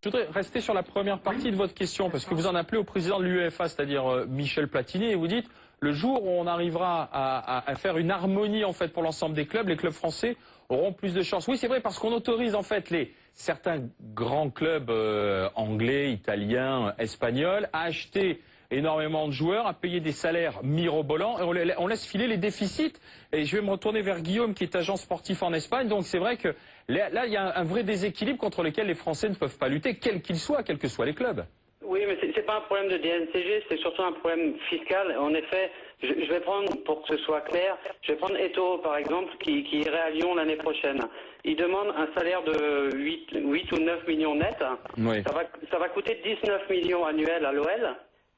Je voudrais rester sur la première partie de votre question, parce que vous en appelez au président de l'UEFA, c'est-à-dire Michel Platini, et vous dites, le jour où on arrivera à faire une harmonie en fait pour l'ensemble des clubs, les clubs français auront plus de chances. Oui, c'est vrai, parce qu'on autorise en fait certains grands clubs anglais, italiens, espagnols à acheter énormément de joueurs, à payer des salaires mirobolants, et on laisse filer les déficits. Et je vais me retourner vers Guillaume, qui est agent sportif en Espagne. Donc c'est vrai que là, il y a un vrai déséquilibre contre lequel les Français ne peuvent pas lutter, quels qu'ils soient, quels que soient les clubs. Oui, mais c'est pas un problème de DNCG, c'est surtout un problème fiscal. En effet, je vais prendre, pour que ce soit clair, je vais prendre Eto'o, par exemple, qui irait à Lyon l'année prochaine. Il demande un salaire de 8 ou 9 millions net. Oui. Ça va coûter 19 millions annuels à l'OL.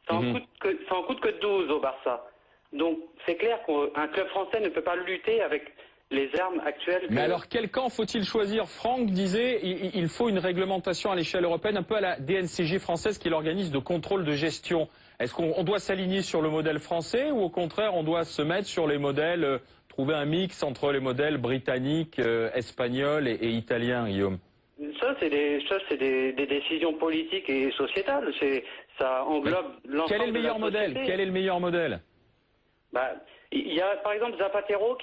Ça en coûte que 12 au Barça. Donc c'est clair qu'un club français ne peut pas lutter avec les armes actuelles. Mais alors quel camp faut-il choisir? Franck disait il faut une réglementation à l'échelle européenne, un peu à la DNCG française, qui est l'organisme de contrôle de gestion. Est-ce qu'on doit s'aligner sur le modèle français, ou au contraire on doit se mettre sur les modèles, trouver un mix entre les modèles britanniques, espagnols et italiens, Guillaume? Ça, c'est des décisions politiques et sociétales. Ça englobe l'ensemble. Quel est le meilleur modèle? Quel est le meilleur modèle? Bah, il y a par exemple Zapatero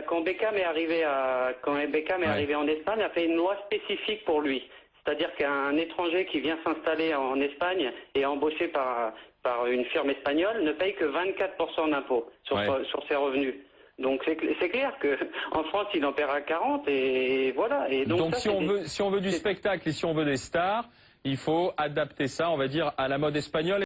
quand Beckham est arrivé en Espagne, a fait une loi spécifique pour lui. C'est-à-dire qu'un étranger qui vient s'installer en Espagne et embauché par une firme espagnole ne paye que 24% d'impôts sur ses revenus. Donc c'est clair qu'en France il en paiera 40 et voilà. Et donc ça, si on veut du spectacle et si on veut des stars, il faut adapter ça, on va dire, à la mode espagnole.